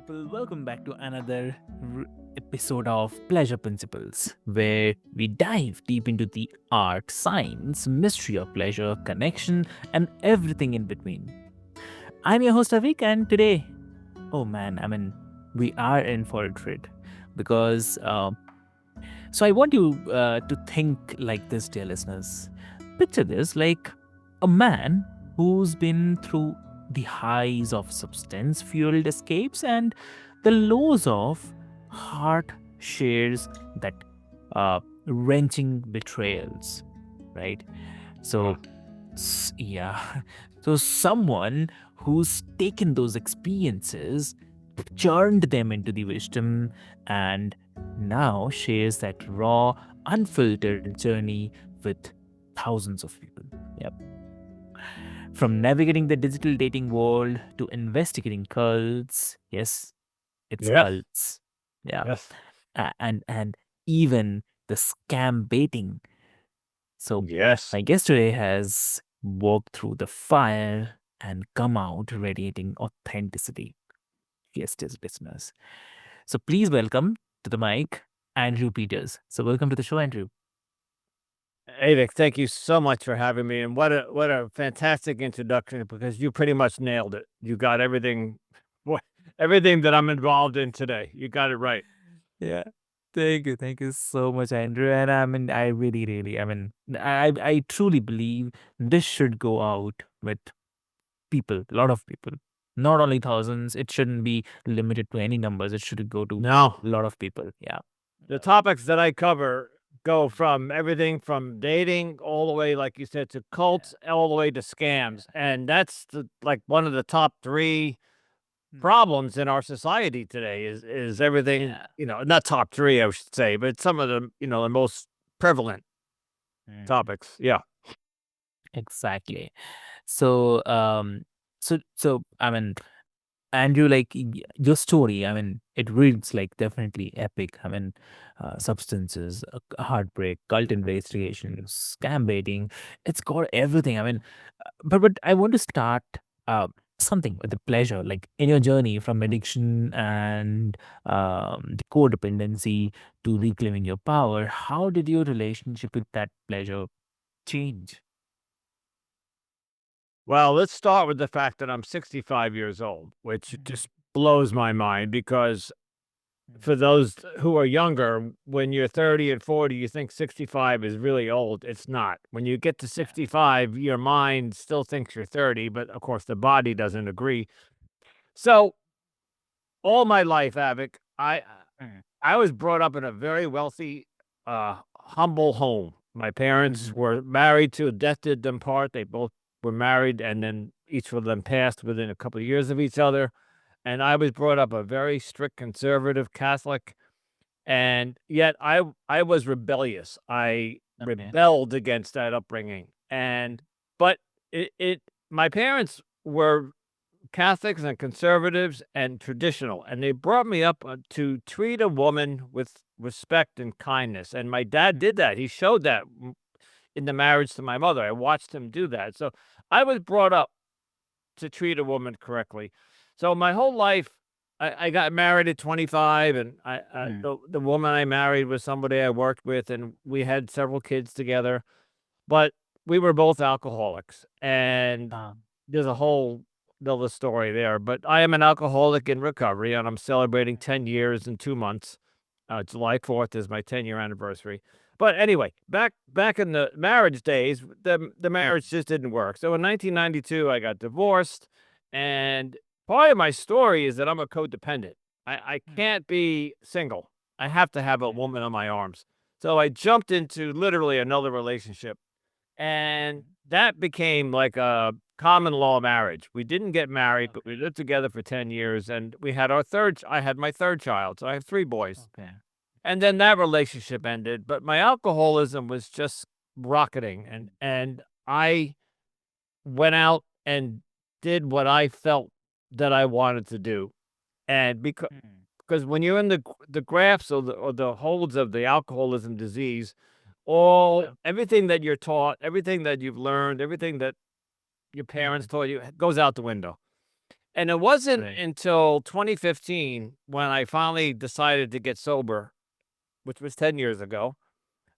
people, welcome back to another episode of Pleasure Principles, where we dive deep into the art, science, mystery of pleasure, connection, and everything in between. I'm your host Avik, and today, oh man, we are in for a treat because. So I want you to think like this, dear listeners. Picture this like a man who's been through the highs of substance fueled escapes and the lows of heart shares that wrenching betrayals, right? So, yeah. So, someone who's taken those experiences, churned them into the wisdom, and now shares that raw, unfiltered journey with thousands of people. Yep. From navigating the digital dating world to investigating cults. Yes, it's Yes, cults. Yeah. yes, And even the scam baiting. So yes. my guest today has walked through the fire and come out radiating authenticity. Yes, dear listeners. So please welcome to the mic Andrew Peters. So welcome to the show, Andrew. Avik, thank you so much for having me, and what a fantastic introduction because you pretty much nailed it. You got everything, wha- everything that I'm involved in today. You got it right. Yeah. Thank you so much, Andrew. And I really, really, I truly believe this should go out with people, a lot of people, not only thousands. It shouldn't be limited to any numbers. It should go to No, a lot of people. Yeah. the topics that I cover go from everything from dating all the way, like you said, to cults, all the way to scams, and that's like one of the top three Mm. problems in our society today is everything, Yeah. not top 3, I should say, but some of the, the most prevalent Mhm. topics. Yeah. Exactly. So, Andrew, like your story, it reads like definitely epic. Substances, heartbreak, cult investigations, scam baiting. It's got everything. But I want to start uh, something with the pleasure, like in your journey from addiction and the codependency to reclaiming your power. How did your relationship with that pleasure change? Well, let's start with the fact that I'm 65 years old, which Mhm. just blows my mind because Mm. for those who are younger, when you're 30 and 40, you think 65 is really old. It's not. When you get to Yeah. 65, your mind still thinks you're 30, but of course the body doesn't agree. So all my life, Avik, Mm. I was brought up in a very wealthy, humble home. My parents Mhm. were married to death did them part. They both were married, and then each of them passed within a couple of years of each other. And I was brought up a very strict conservative Catholic, and yet I was rebellious. I Okay. rebelled against that upbringing, and but it my parents were Catholics and conservatives and traditional, and they brought me up to treat a woman with respect and kindness. And my dad did that. He showed that in the marriage to my mother. I watched him do that. So I was brought up to treat a woman correctly. So my whole life, I got married at 25, and Mm. the woman I married was somebody I worked with, and we had several kids together. But we were both alcoholics, and Um, there's a whole another story there, but I am an alcoholic in recovery, and I'm celebrating 10 years in 2 months. July 4th is my 10-year anniversary. But anyway, back in the marriage days, the marriage just didn't work. So in 1992, I got divorced, and part of my story is that I'm a codependent. I mm. can't be single. I have to have a Okay. woman on my arms. So I jumped into literally another relationship, and Mhm. that became like a common law marriage. We didn't get married, but Okay. we lived together for 10 years, and we had our third I had my third child, so I have 3 boys. Okay. And then that relationship ended, but my alcoholism was just rocketing, and I went out and did what I felt that I wanted to do. And Mm. because when you're in the grafts or the holds of the alcoholism disease, all Yep. everything that you're taught, everything that you've learned, everything that your parents Mhm. taught you goes out the window. And it wasn't Right. until 2015 when I finally decided to get sober, which was 10 years ago,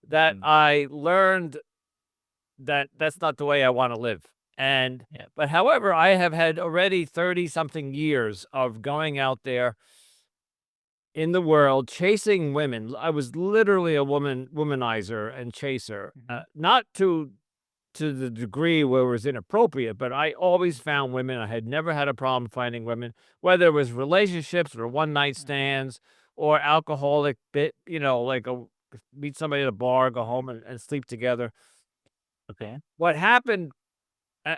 that Mm. I learned that that's not the way I want to live. And Yeah. but however, I have had already 30 something years of going out there in the world chasing women. I was literally a womanizer and chaser. Mhm. Not to the degree where it was inappropriate, but I always found women. I had never had a problem finding women, whether it was relationships or one night Mhm. stands or alcoholic bit, like meet somebody at a bar, go home Mhm. and sleep together. Okay. What happened,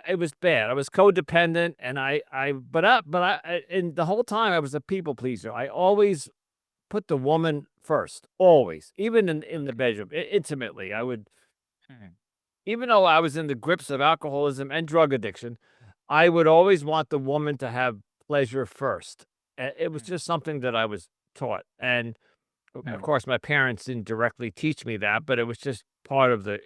it was bad. I was codependent and and the whole time I was a people pleaser. I always put the woman first, always, even in the bedroom, intimately. I would, Mhm. even though I was in the grips of alcoholism and drug addiction, I would always want the woman to have pleasure first. It was Mhm. just something that I was taught. And of Mhm. course, my parents didn't directly teach me that, but it was just part of the.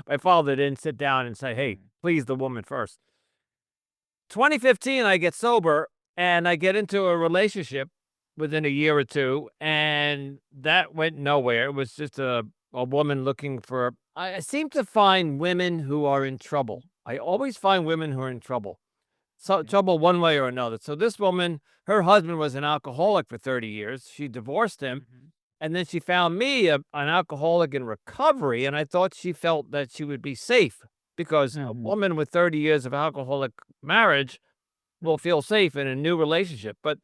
My father didn't sit down and say, "Hey, Mhm. please the woman first." 2015, I get sober and I get into a relationship within a year or two, and that went nowhere. It was just a woman looking for. I seem to find women who are in trouble. I always find women who are in trouble. So Mhm. trouble one way or another. So this woman, her husband was an alcoholic for 30 years. She divorced him, Mhm. and then she found me, an alcoholic in recovery, and I thought she felt that she would be safe because a Mhm. woman with 30 years of alcoholic marriage will Mhm. feel safe in a new relationship. But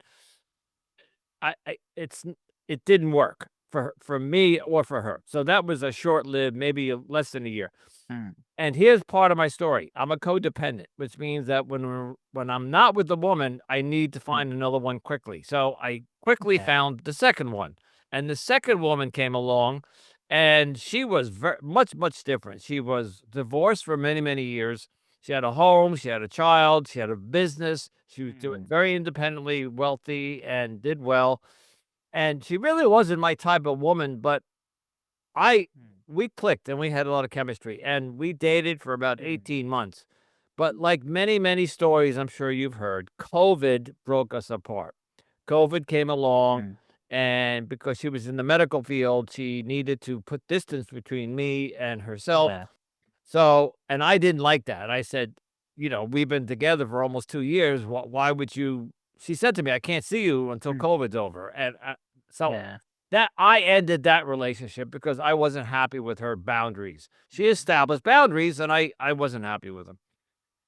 it didn't work for me or for her. So that was a short lived, maybe less than a year. Mhm. And here's part of my story. I'm a codependent, which means that when I'm not with the woman, I need to Mhm. find another one quickly. So I quickly Yeah. found the second one, and the second woman came along, and she was much different. She was divorced for many years. She had a home, she had a child, she had a business. She was doing Mhm. very independently wealthy and did well. And she really wasn't my type of woman, but I Mhm. we clicked and we had a lot of chemistry and we dated for about Mhm. 18 months. But like many stories I'm sure you've heard, COVID broke us apart. COVID came along, Mhm. and because she was in the medical field, she needed to put distance between me and herself. Yeah. So, and I didn't like that. I said, we've been together for almost 2 years. Why would you? She said to me, I can't see you until Mhm. COVID's over. And so Yeah. that I ended that relationship because I wasn't happy with her boundaries. She Mhm. established boundaries and I wasn't happy with them.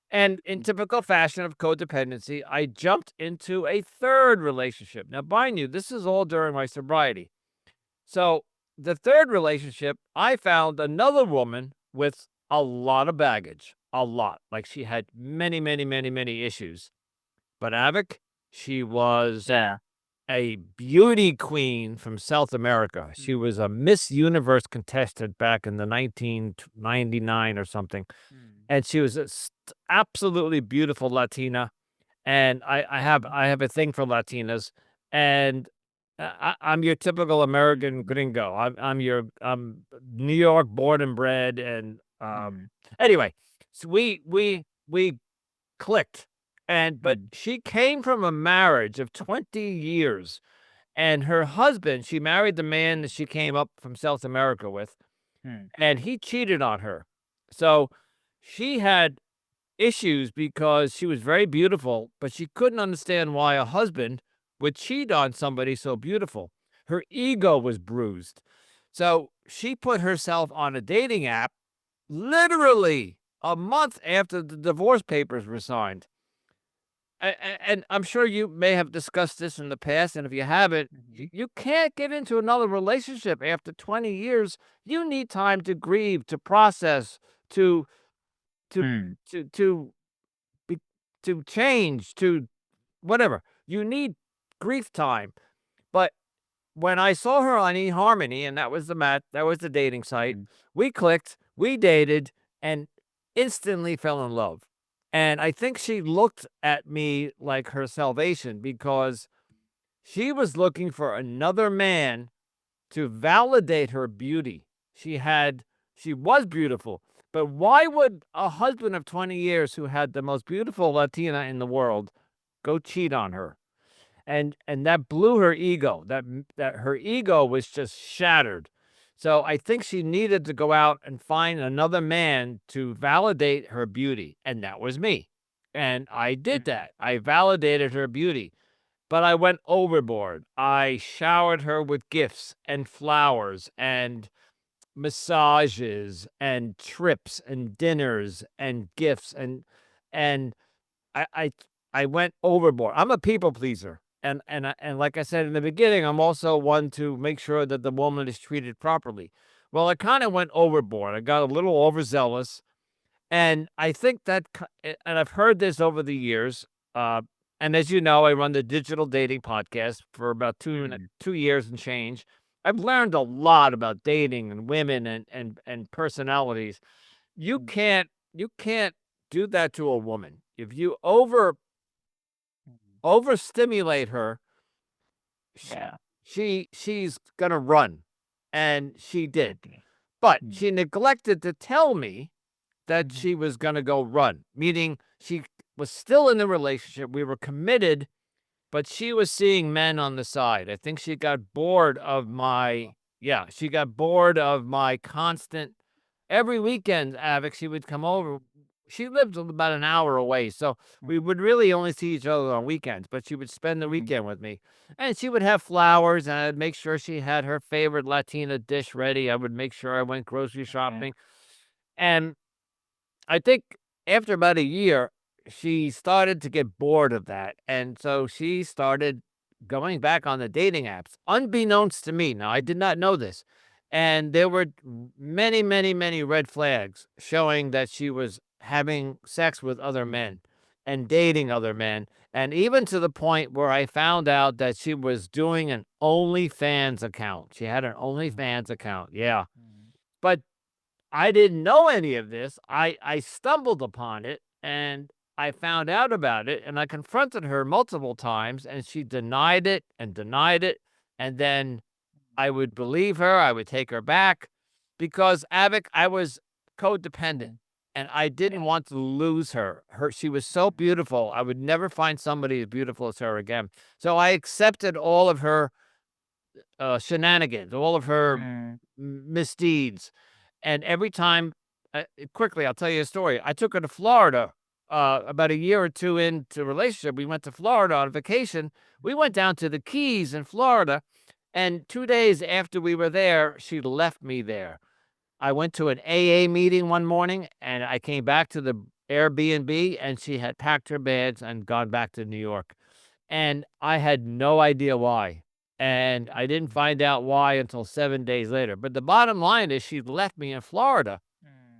And in Mhm. typical fashion of codependency, I jumped into a third relationship. Now, mind you, this is all during my sobriety. So, the third relationship, I found another woman with a lot of baggage, a lot. Like she had many issues. But Avik, she was Yeah. a beauty queen from South America. She Mhm. was a Miss Universe contestant back in the 1999 or something. Mhm. And she was a absolutely beautiful Latina. And Mhm. I have a thing for Latinas. And I'm your typical American Mhm. gringo. I'm New York born and bred. And Mhm. anyway, so we clicked. But Mhm. she came from a marriage of 20 years, and her husband, she married the man that she came up from South America with, Mhm. and he cheated on her. So she had issues because she was very beautiful, but she couldn't understand why a husband would cheat on somebody so beautiful. Her ego was bruised. So she put herself on a dating app literally a month after the divorce papers were signed. And I'm sure you may have discussed this in the past, and if you haven't, Mhm. you can't get into another relationship after 20 years. You need time to grieve, to process, to to Mhm. to be to change, to whatever. You need grief time. But when I saw her on eHarmony, and that was the dating site, Mhm. we clicked, we dated, and instantly fell in love. And I think she looked at me like her salvation because she was looking for another man to validate her beauty. She was beautiful, but why would a husband of 20 years who had the most beautiful Latina in the world go cheat on her. And that blew her ego. That her ego was just shattered. So I think she needed to go out and find another man to validate her beauty, and that was me. And I did that. I validated her beauty, but I went overboard. I showered her with gifts and flowers and massages and trips and dinners and gifts and I I I went overboard. I'm a people pleaser, and like I said in the beginning, I'm also one to make sure that the woman is treated properly. Well, I kind of went overboard. I got a little overzealous, and I think and I've heard this over the years. Uh, and as you know, I run the digital dating podcast for about 2 years and change. I've learned a lot about dating and women and personalities. You can't do that to a woman. If you overstimulate her, Yeah. she's gonna run, and she did. Okay. But she neglected to tell me that Mhm. she was gonna go run, meaning she was still in the relationship. We were committed, but she was seeing men on the side. I think she got bored of my yeah, she got bored of my constant every weekend, Avik, she would come over. She lived about an hour away, so we would really only see each other on weekends, but she would spend the weekend with me. And she would have flowers, and I'd make sure she had her favorite Latina dish ready. I would make sure I went grocery shopping. And I think after about a year, she started to get bored of that, and so she started going back on the dating apps, unbeknownst to me. Now, I did not know this, and there were many, many, many red flags showing that she was having sex with other men and dating other men, and even to the point where I found out that she was doing an OnlyFans account. She had an OnlyFans account, yeah. But I didn't know any of this. I stumbled upon it, and I found out about it, and I confronted her multiple times, and she denied it and denied it. And then I would believe her. I would take her back because Avik, I was codependent, and I didn't want to lose her. She was so beautiful. I would never find somebody as beautiful as her again. So I accepted all of her shenanigans, all of her misdeeds. And every time, quickly, I'll tell you a story. I took her to Florida about a year or two into relationship. We went to Florida on vacation. We went down to the Keys in Florida, and 2 days after we were there, she left me there. I went to an AA meeting one morning, and I came back to the Airbnb, and she had packed her bags and gone back to New York. And I had no idea why. And I didn't find out why until 7 days later. But the bottom line is she left me in Florida.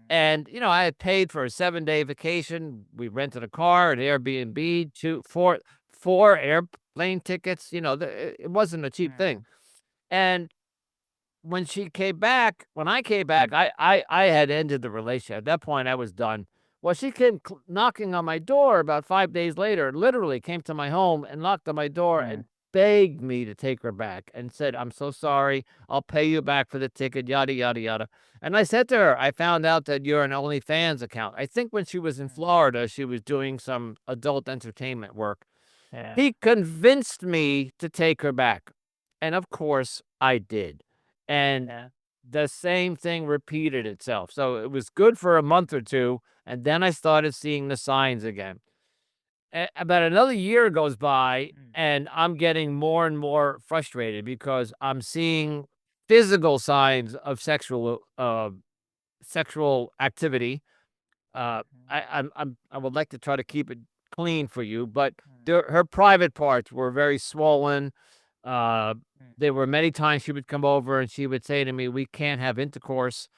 And, I had paid for a 7-day vacation. We rented a car, an Airbnb, four airplane tickets. It wasn't a cheap thing. And when I came back, I had ended the relationship. At that point, I was done. Well, she came knocking on my door about 5 days later, literally came to my home and knocked on my door and begged me to take her back and said, "I'm so sorry. I'll pay you back for the ticket, yada, yada, yada." And I said to her, "I found out that you're an OnlyFans account." I think when she was in Florida, she was doing some adult entertainment work. Yeah. He convinced me to take her back. And of course, I did. And Yeah. the same thing repeated itself. So it was good for a month or two. And then I started seeing the signs again. About another year goes by, and I'm getting more and more frustrated because I'm seeing physical signs of sexual activity. I would like to try to keep it clean for you, but her private parts were very swollen. Uh, there were many times she would come over and she would say to me, "We can't have intercourse,"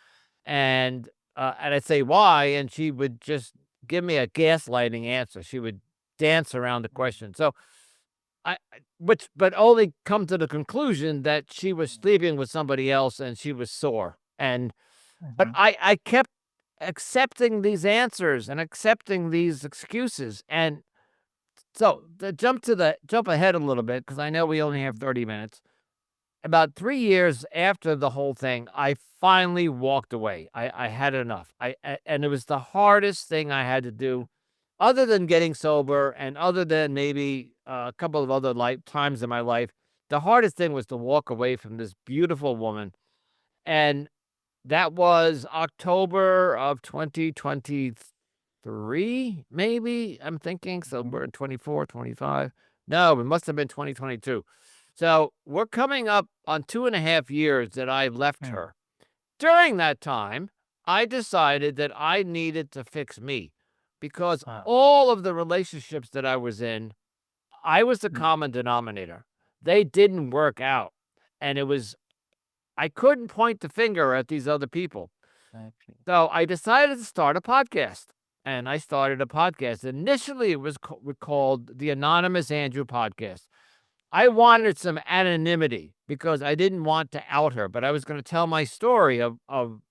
and I'd say, "Why?" And she would just give me a gaslighting answer. She would dance around the question. So but only come to the conclusion that she was sleeping with somebody else and she was sore. But I kept accepting these answers and accepting these excuses. And so to jump ahead a little bit, because I know we only have 30 minutes. About 3 years after the whole thing, I finally walked away. I had enough. And it was the hardest thing I had to do. other than getting sober and other than maybe a couple of other times in my life, the hardest thing was to walk away from this beautiful woman. And that was October of 2023, maybe, I'm thinking. So Mhm. we're in 24, 25. No, it must have been 2022. So we're coming up on 2.5 years that I left Mm. her. During that time, I decided that I needed to fix me because Wow. all of the relationships that I was in, I was the Mm. common denominator. They didn't work out. And I couldn't point the finger at these other people. Exactly. So I decided to start a podcast. And I started a podcast. Initially, it was called the Anonymous Andrew Podcast. I wanted some anonymity because I didn't want to out her, but I was going to tell my story of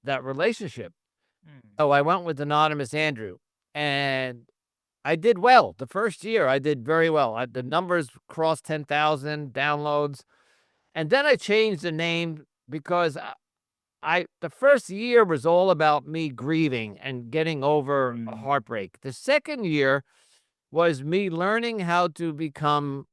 that relationship. Mm. So I went with Anonymous Andrew, and I did well. The first year, I did very well. The numbers crossed 10,000 downloads. And then I changed the name because the first year was all about me grieving and getting over a Mm. heartbreak. The second year was me learning how to become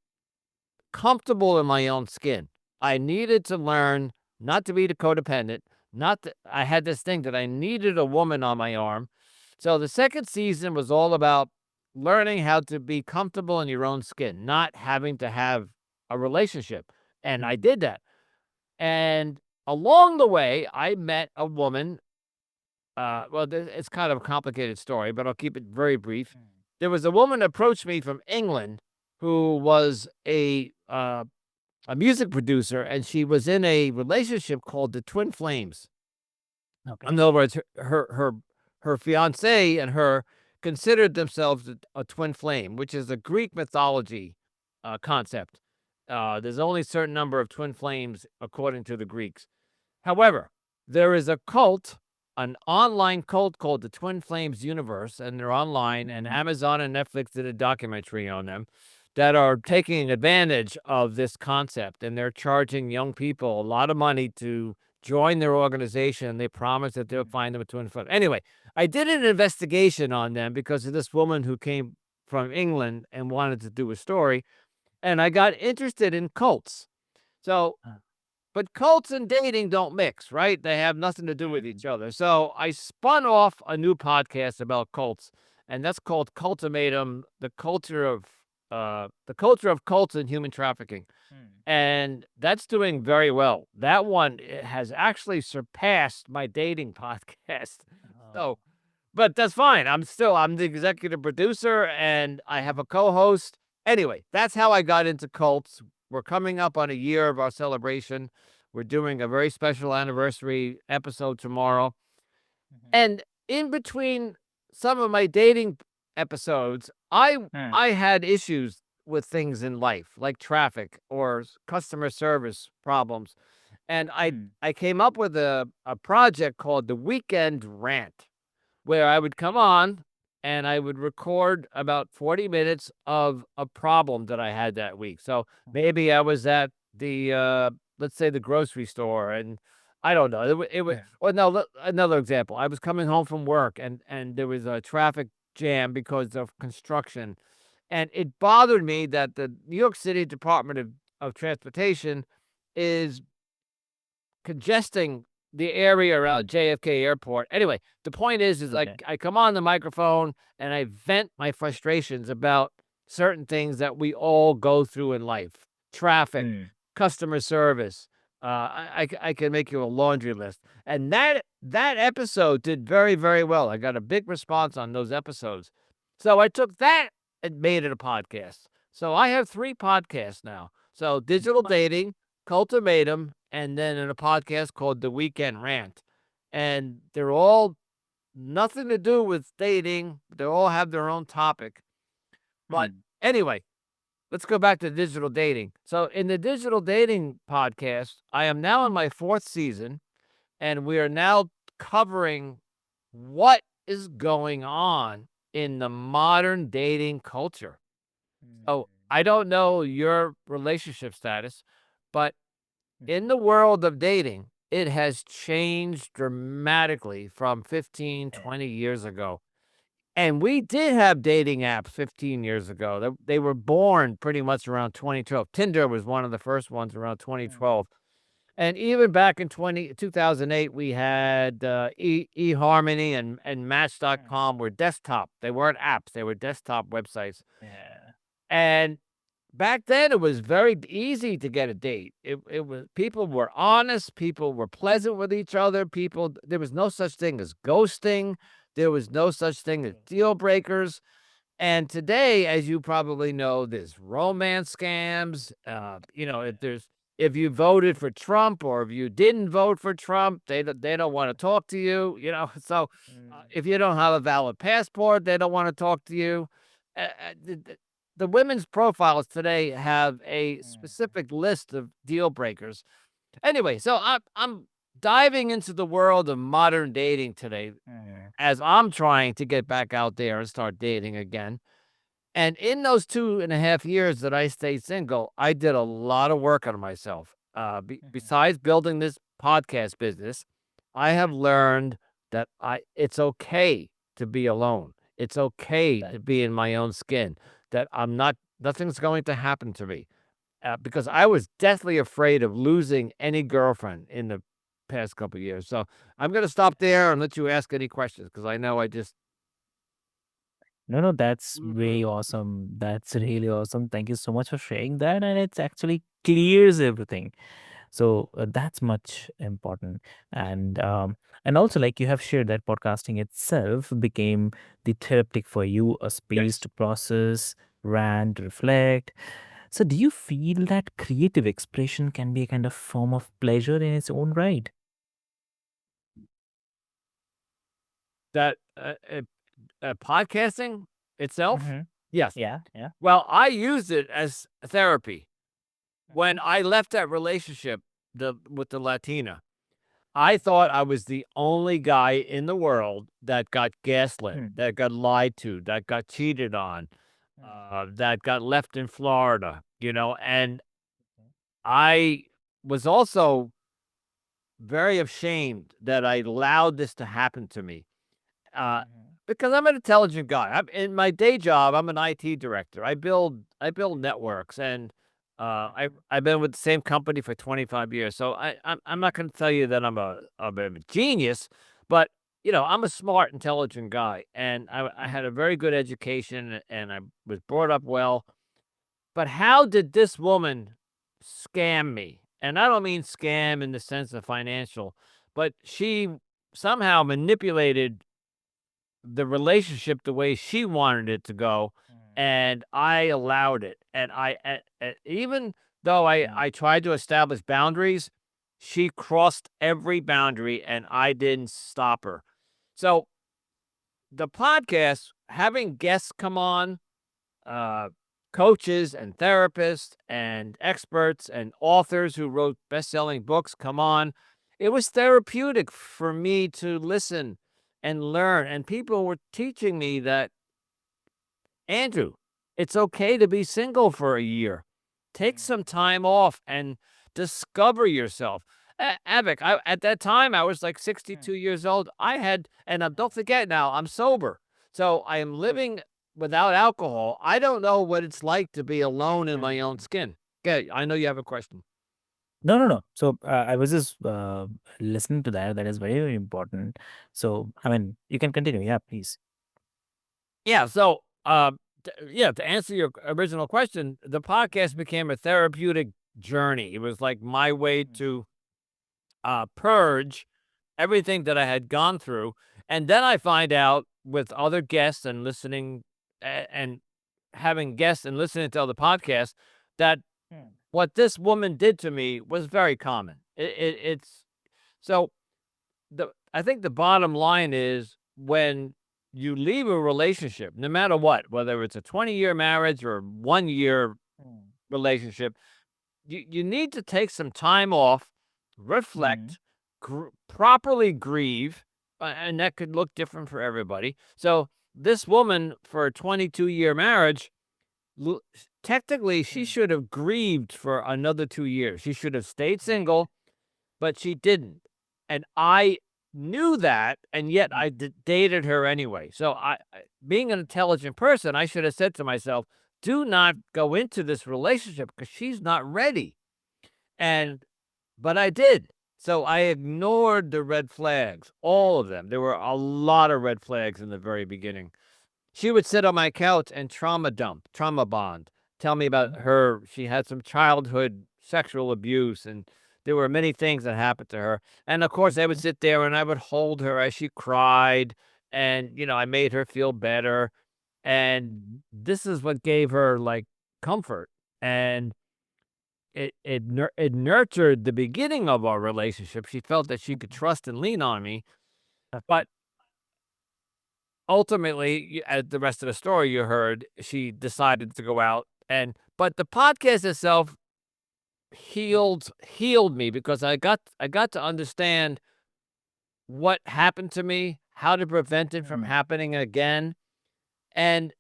comfortable in my own skin. I needed to learn not to be the codependent. Not that I had this thing that I needed a woman on my arm. So the second season was all about learning how to be comfortable in your own skin, not having to have a relationship. And I Mm. did that. And along the way, I met a woman. Well, it's kind of a complicated story, but I'll keep it very brief. Mm. There was a woman approached me from England who was a music producer, and she was in a relationship called the Twin Flames. Okay. In other words, her fiance and her considered themselves a twin flame, which is a Greek mythology concept. There's only a certain number of twin flames according to the Greeks. However, there is a cult, an online cult called the Twin Flames Universe, and they're online, and Mm. Amazon and Netflix did a documentary on them that are taking advantage of this concept, and they're charging young people a lot of money to join their organization. They promise that they'll Mm. find them a twin flame. Anyway, I did an investigation on them because of this woman who came from England and wanted to do a story, and I got interested in cults. So Ah. but cults and dating don't mix, right? They have nothing to do with Mm. each other. So I spun off a new podcast about cults, and that's called Cultimatum, the culture of cults and human trafficking. Mm. And that's doing very well. That one has actually surpassed my dating podcast. Oh. So but that's fine. I'm the executive producer and I have a co-host. Anyway, that's how I got into cults. We're coming up on a year of our celebration. We're doing a very special anniversary episode tomorrow. Mhm. And in between some of my dating episodes, Mm. I had issues with things in life, like traffic or customer service problems. And Mm. I came up with a project called the Weekend Rant where I would come on and I would record about 40 minutes of a problem that I had that week. So maybe I was at let's say the grocery store and I don't know. Mm. Or no, another example. I was coming home from work and there was a traffic jam because of construction. And it bothered me that the New York City Department of Transportation is congesting the area around JFK Airport. Anyway, the point is like Okay. I come on the microphone and I vent my frustrations about certain things that we all go through in life: traffic, Mm. customer service. I can make you a laundry list, and that episode did very very well. I got a big response on those episodes, so I took that and made it a podcast. So I have 3 podcasts now. So digital Wow. dating, Cultimatum, and then in a podcast called The Weekend Rant. And they're all nothing to do with dating. They all have their own topic. But Mm. anyway, let's go back to digital dating. So in the digital dating podcast, I am now in my 4th season, and we are now covering what is going on in the modern dating culture. Mm. So I don't know your relationship status, but Mhm. in the world of dating, it has changed dramatically from 15, Yeah. 20 years ago. And we did have dating apps 15 years ago. They were born pretty much around 2012. Tinder was one of the first ones around Mm. 2012. And even back in 2008, we had eHarmony and Mm. Match.com were desktop. They weren't apps, they were desktop websites. Yeah. And back then, it was very easy to get a date. It was people were honest, people were pleasant with each other, people there was no such thing as ghosting, there was no such thing as True. deal breakers. And today, as you probably know, there's romance scams. If Yeah. if you voted for Trump or if you didn't vote for Trump, they don't want to talk to you. So Mm. if you don't have a valid passport, they don't want to talk to you. Uh, uh, the, the the women's profiles today have a Mm. specific list of deal breakers. Anyway, so I'm diving into the world of modern dating today Mm. as I'm trying to get back out there and start dating again. And in those 2.5 years that I stayed single, I did a lot of work on myself. Mhm. Besides building this podcast business, I have learned that it's okay to be alone. It's okay That. to be in my own skin. That nothing's going to happen to me. Because I was deathly afraid of losing any girlfriend in the past couple of years. So I'm going to stop there and let you ask any questions because I know I just. No, no, that's very awesome. That's really awesome. Thank you so much for sharing that. And it's actually clears everything. So that's much important. And also, like you have shared that podcasting itself became the therapeutic for you, a space Yes. to process, rant, reflect. So do you feel that creative expression can be a kind of form of pleasure in its own right? That podcasting itself? Mm-hmm. Yes. Yeah, yeah. Well, I used it as therapy. Mm-hmm. When I left that relationship with the Latina, I thought I was the only guy in the world that got gaslit, Mm. that got lied to, that got cheated on, Mm. that got left in Florida, and I was also very ashamed that I allowed this to happen to me. Uh, Mhm. because I'm an intelligent guy. In my day job, I'm an IT director. I build networks, and Mhm. I've been with the same company for 25 years. So I'm not going to tell you that I'm a genius, but I'm a smart, intelligent guy, and I Mm. had a very good education, and I was brought up well. But how did this woman scam me? And I don't mean scam in the sense of financial, but she somehow manipulated the relationship the way she wanted it to go, Mm. and I allowed it. And even though Mm. I tried to establish boundaries, she crossed every boundary, and I didn't stop her. So the podcast, having guests come on, uh, coaches and therapists and experts and authors who wrote best-selling books come on. It was therapeutic for me to listen and learn, and people were teaching me that, Andrew, it's okay to be single for a year. Take Mm. some time off and discover yourself. Avik, at that time, I was like Mm. 62 years old. And don't forget now, I'm sober. So I am living without alcohol. I don't know what it's like to be alone in my own Mm. skin. Okay, I know you have a question. No, no, no. So I was just listening to that. That is very, very important. So, I mean, you can continue. Yeah, please. Yeah. So, yeah, to answer your original question, the podcast became a therapeutic journey. It was like my way Mm. to purge everything that I had gone through. And then I find out with other guests and listening and having guests and listening to other podcasts that Mm. what this woman did to me was very common. It's so I think the bottom line is when you leave a relationship, no matter what, whether it's a 20-year marriage or 1 year Mm. relationship, you need to take some time off, Mm. reflect, properly grieve, and that could look different for everybody. So this woman for a 22-year marriage, technically she Mm. should have grieved for another 2 years. She should have stayed Right. single, but she didn't. And I knew that, and yet I dated her anyway. So being an intelligent person, I should have said to myself, "Do not go into this relationship because she's not ready." And but I did. So I ignored the red flags, all of them. There were a lot of red flags in the very beginning. She would sit on my couch and trauma bond, tell me about her. She had some childhood sexual abuse, and there were many things that happened to her. And of course, I would sit there and I would hold her as she cried, and I made her feel better. And this is what gave her like comfort, and it nurtured the beginning of our relationship. She felt that she could trust and lean on me, but ultimately, the rest of the story you heard, she decided to go out, but the podcast itself healed me because I got to understand what happened to me, how to prevent it from happening again. And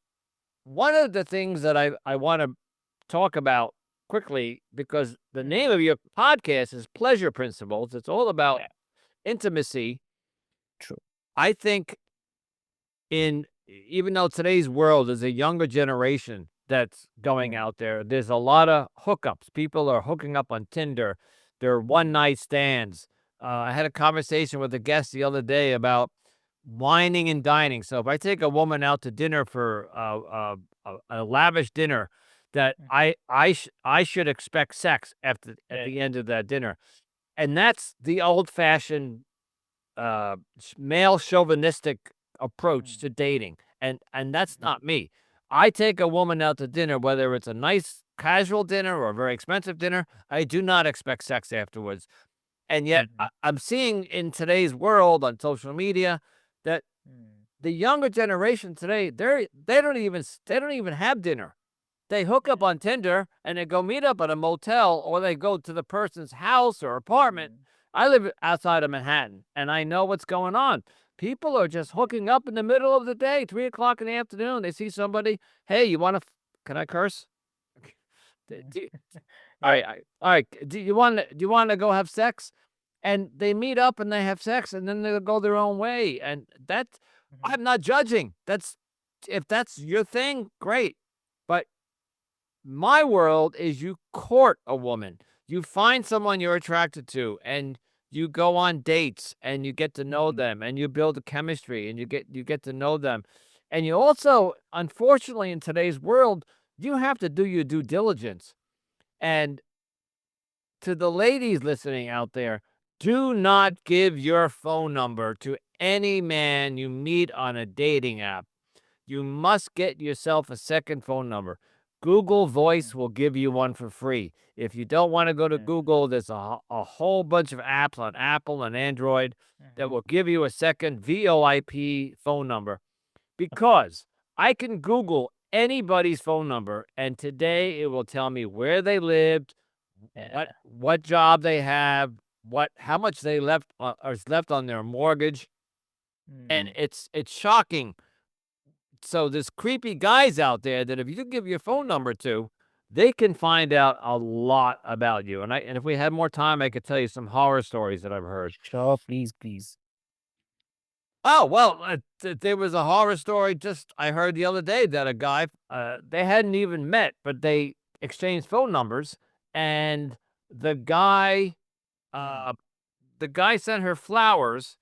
one of the things that I want to talk about quickly, because the name of your podcast is Pleasure Principles. It's all about intimacy. True. I think even though today's world is a younger generation that's going out there, there's a lot of hookups. People are hooking up on Tinder. They're one night stands. I had a conversation with a guest the other day about whining and dining. So if I take a woman out to dinner for a lavish dinner, that I should expect sex at the end of that dinner, and that's the old fashioned male chauvinistic approach to dating, and that's not me. I take a woman out to dinner, whether it's a nice casual dinner or a very expensive dinner. I do not expect sex afterwards. And yet, I'm seeing in today's world on social media that the younger generation today, they don't even have dinner. They hook up on Tinder and they go meet up at a motel, or they go to the person's house or apartment. I live outside of Manhattan and I know what's going on. People are just hooking up in the middle of the day, 3 o'clock in the afternoon. They see somebody. Hey, you want to? Can I curse? All right, all right. Do you want to go have sex? And they meet up and they have sex, and then they go their own way. And I'm not judging. If that's your thing, great. But my world is you court a woman. You find someone you're attracted to, and you go on dates, and you get to know them, and you build a chemistry, and you get to know them. And you also, unfortunately, in today's world, you have to do your due diligence. And to the ladies listening out there, do not give your phone number to any man you meet on a dating app. You must get yourself a second phone number. Google Voice will give you one for free. If you don't want to go to Google, there's a whole bunch of apps on Apple and Android that will give you a second VoIP phone number, because I can Google anybody's phone number, and today it will tell me where they lived, what job they have, how much they left or is left on their mortgage, and it's shocking. So there's creepy guys out there that if you give your phone number to, they can find out a lot about you. And if we had more time, I could tell you some horror stories that I've heard. Sure, please, please. Oh, well, there was a horror story just I heard the other day that a guy, they hadn't even met, but they exchanged phone numbers, and the guy, uh, the guy sent her flowers,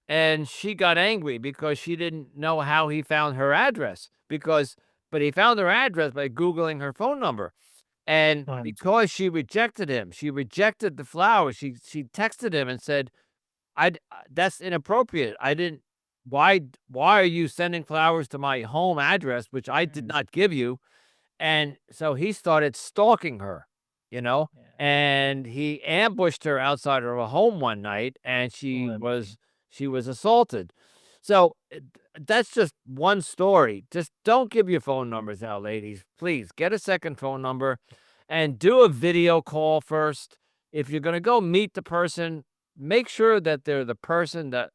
and she got angry because she didn't know how he found her address, but he found her address by Googling her phone number. And Right. because she rejected him, she rejected the flowers. She texted him and said, that's inappropriate. I didn't why are you sending flowers to my home address, which I did not give you? And so he started stalking her, and he ambushed her outside of her home one night, and she was assaulted. So that's just one story. Just don't give your phone numbers out, ladies. Please get a second phone number and do a video call first. If you're going to go meet the person, make sure that they're the person that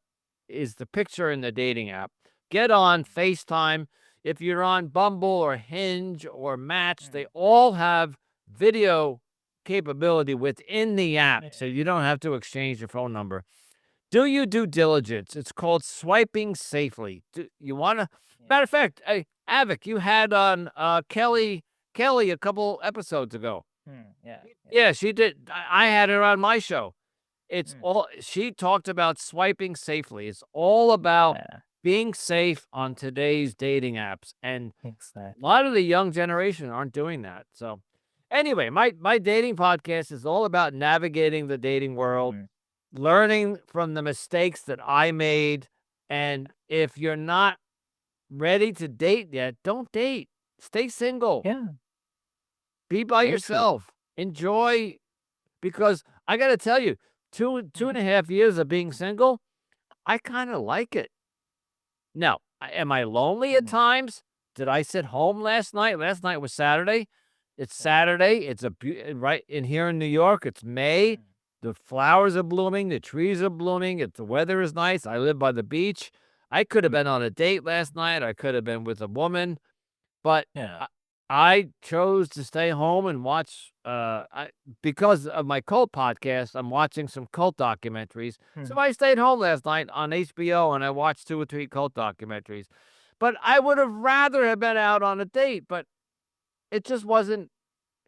is the picture in the dating app. Get on FaceTime. If you're on Bumble or Hinge or Match, they all have video capability within the app, so you don't have to exchange your phone number. Do your due diligence. It's called swiping safely. You want to? Matter of fact, hey, Avik, you had on Kelly a couple episodes ago. Yeah. Yeah, she did. I had her on my show. It's Mm. all she talked about swiping safely. It's all about Yeah. being safe on today's dating apps, and a Exactly. lot of the young generation aren't doing that. So, anyway, my dating podcast is all about navigating the dating world, Mm. learning from the mistakes that I made, and if you're not ready to date yet, don't date. Stay single. Yeah. Be by Very true. yourself. Enjoy, because I got to tell you, two Mm. and a half years of being single, I kind of like it. Now, am I lonely at Mm. times? Did I sit home last night? Last night was Saturday. It's Yeah. Saturday. It's right in here in New York. It's May. Mm. The flowers are blooming. The trees are blooming. The weather is nice. I live by the beach. I could have Mm. been on a date last night. I could have been with a woman. But Yeah. I chose to stay home and watch, because of my cult podcast, I'm watching some cult documentaries. So Mm. I stayed home last night on HBO and I watched 2 or 3 cult documentaries. But I would have rather have been out on a date, but it just wasn't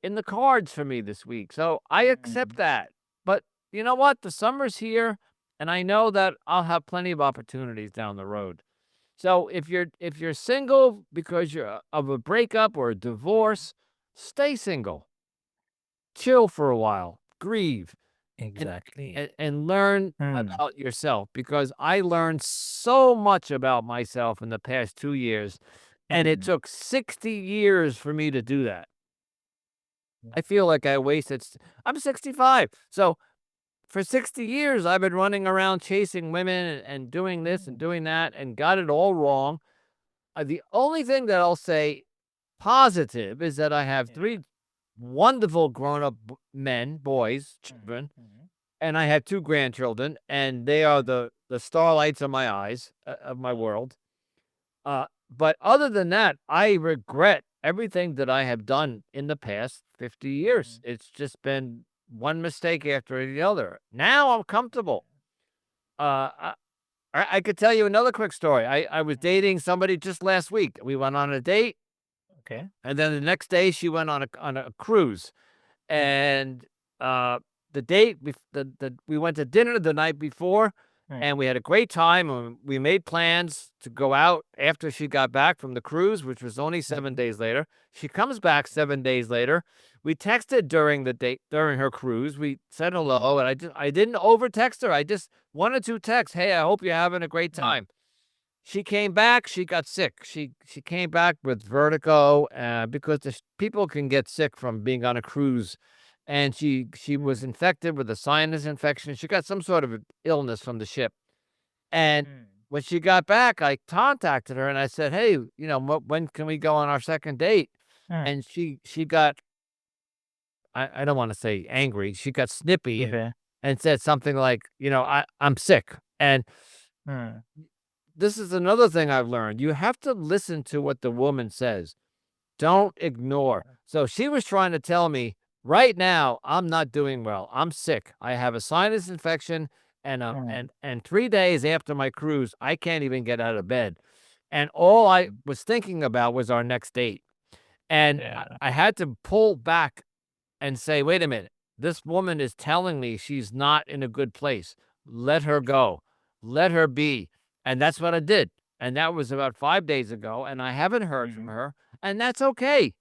in the cards for me this week. So I accept Mm. that. But you know what? The summer's here and I know that I'll have plenty of opportunities down the road. So if you're single because you're of a breakup or a Mm. divorce, stay single. Chill for a while. Grieve and Exactly. and learn Mm. about yourself, because I learned so much about myself in the past 2 years, and it Mm. took 60 years for me to do that. Yeah. I feel like I wasted I'm 65. So for 60 years I've been running around chasing women and doing this and Mm. doing that and got it all wrong. The only thing that I'll say positive is that I have Yeah. 3 wonderful grown-up men, boys, Mm. children, Mm. and I have 2 grandchildren, and they are Mm. the starlights of my eyes, of my Yeah. world. But other than that, I regret everything that I have done in the past 50 years. Mm. It's just been one mistake after the other. Now I'm Yeah. comfortable. Uh, I could tell you another quick story. I was Mm. dating somebody just last week. We went on a date, Okay. and then the next day she went on a cruise. Mm. And, the date we went to dinner the night before, Mm. and we had a great time, and we made plans to go out after she got back from the cruise, which was only 7 Mhm. days later. She comes back 7 days later. We texted during the date during her cruise. We said Mm. hello, and I didn't over text her. I just 1 or 2 texts, "Hey, I hope you're having a great Mm. time." She came back, she got sick. She came back with vertigo, because people can get sick from being on a cruise, and she was Mm. infected with a sinus infection. She got some sort of illness from the ship, and Mm. when she got back, I contacted her and I said, "Hey, when can we go on our second date?" Mm. And she got, I don't wanna say angry, she got snippy and Okay. said something like, I'm sick." And Mm. this is another thing I've learned. You have to listen to what the woman says. Don't ignore. Yeah. So she was trying to tell me, right now, I'm not doing well. I'm sick. I have a sinus infection, Mm. and 3 days after my cruise, I can't even get out of bed. And all I Mm. was thinking about was our next date. And Yeah. I had to pull back and say, "Wait a minute. This woman is telling me she's not in a good place. Let her go. Let her be." And that's what I did. And that was about 5 days ago, and I haven't heard from Mm. her, and that's okay.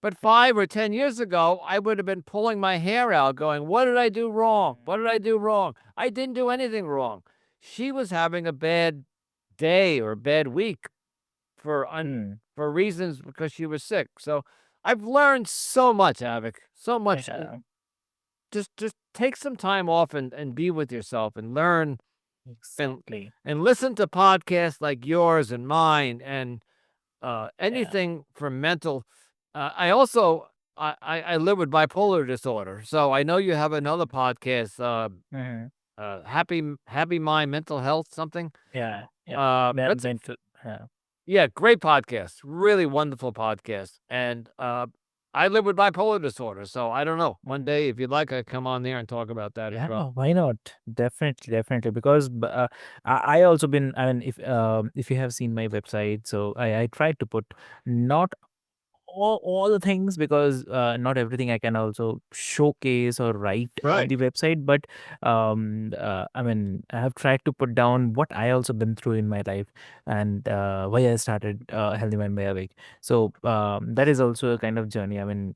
But 5 or 10 years ago, I would have been pulling my hair out going, "What did I do wrong? What did I do wrong?" I didn't do anything wrong. She was having a bad day or a bad week Mm. for reasons because she was sick. So I've learned so much, Avik, so much. Yeah. Just take some time off and be with yourself and learn and Exactly. listen to podcasts like yours and mine and Yeah. anything for mental. I also I live with bipolar disorder, so I know you have another podcast, Mhm. Happy Mind Mental Health something. Yeah. Yeah. That's Mental. Yeah. Yeah, great podcast, really wonderful podcast, and I live with bipolar disorder, so I don't know. One day, if you'd like, I come on there and talk about that as Yeah, well. why not? Definitely, definitely. Because I also been. I mean, if you have seen my website, so I tried to put not all the things, because not everything I can also showcase or write on Right. the website. But I mean, I have tried to put down what I also been through in my life, and why I started Healthy Mind by Awake. So that is also a kind of journey. I mean,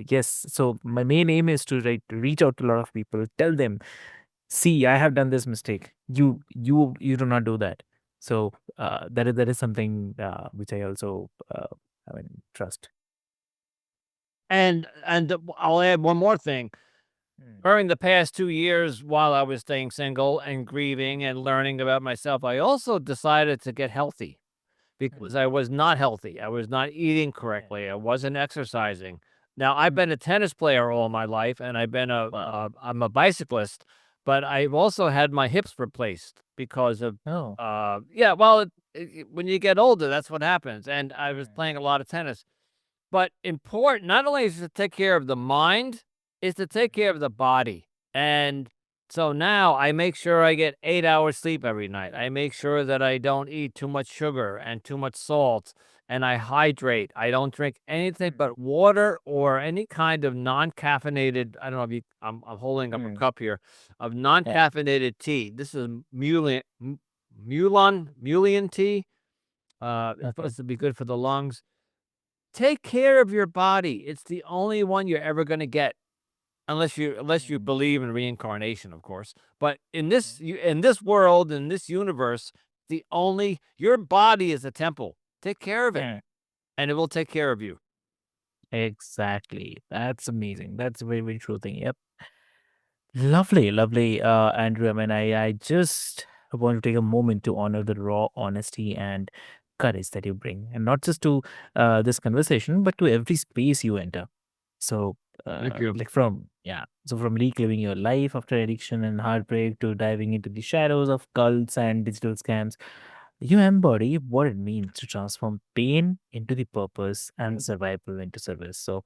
yes. So my main aim is to reach out to a lot of people, tell them, see, I have done this mistake. You do not do that. So that is something which I also I mean trust. And I'll add one more thing. Mm, During the past 2 years, while I was staying single and grieving and learning about myself, I also decided to get healthy mm, because I was not healthy. I was not eating yeah. correctly. I wasn't exercising. Now, I've Mm, been a tennis player all my life, and I've been wow. I'm a bicyclist, but I've also had my hips replaced because of, Oh. yeah, well, when you get older, that's what happens. And I was Mm, playing a lot of tennis. But important, not only is to take care of the mind, is to take mm, care of the body. And so now I make sure I get 8 hours sleep every night. I make sure that I don't eat too much sugar and too much salt, and I hydrate. I don't drink anything mm, but water or any kind of non-caffeinated. I don't know if you I'm holding up a mm, cup here of yeah. non-caffeinated tea. This is Mulan tea. It's Okay. supposed to be good for the lungs. Take care of your body. It's the only one you're ever gonna get, unless you Mm, believe in reincarnation, of course. But mhm, in this world, in this universe, the only your body is a temple. Take care of it, yeah. and it will take care of you. Exactly. That's amazing. That's a very, very true thing. Yep. Lovely, lovely, Andrew. I mean, I just want to take a moment to honor the raw honesty and courage that you bring, and not just to this conversation, but to every space you enter. So, Thank you. like so from reclaiming your life after addiction and heartbreak to diving into the shadows of cults and digital scams, you embody what it means to transform pain into the purpose and survival into service. So,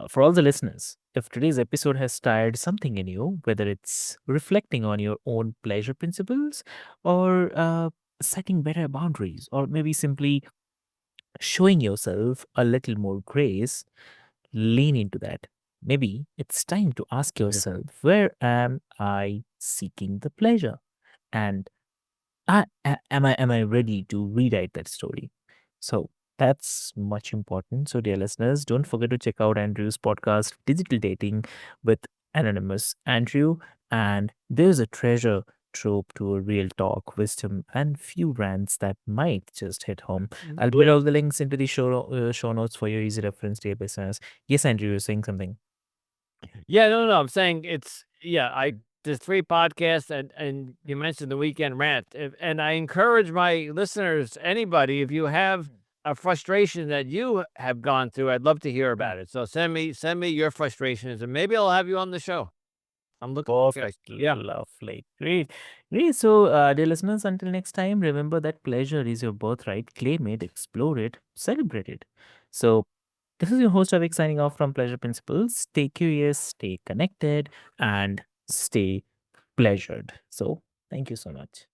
for all the listeners, if today's episode has stirred something in you, whether it's reflecting on your own pleasure principles or setting better boundaries, or maybe simply showing yourself a little more grace, lean into that. Maybe it's time to ask Yeah. yourself, where am I seeking the pleasure? And am I ready to rewrite that story? So that's much important. So, dear listeners, don't forget to check out Andrew's podcast, Digital Dating with Anonymous Andrew. And there's a treasure trove to a real talk, wisdom, and few rants that might just hit home. I'll put all the links into the show notes for your easy reference, dear listeners. Yes, Andrew, you're saying something. Yeah, no, no, no, I'm saying I Mm, there's 3 podcasts and you mm, mentioned the Weekend Rant, and I encourage my listeners, anybody, if you have mm, a frustration that you have gone through, I'd love to hear mm. about it. So send me your frustrations, and maybe I'll have you on the show. I'm looking forward Perfect. to it. Yeah. Lovely. Great. Great. So, dear listeners, until next time, remember that pleasure is your birthright. Claim it, explore it, celebrate it. So, this is your host, Avik, signing off from Pleasure Principles. Stay curious, stay connected, and stay pleasured. So, thank you so much.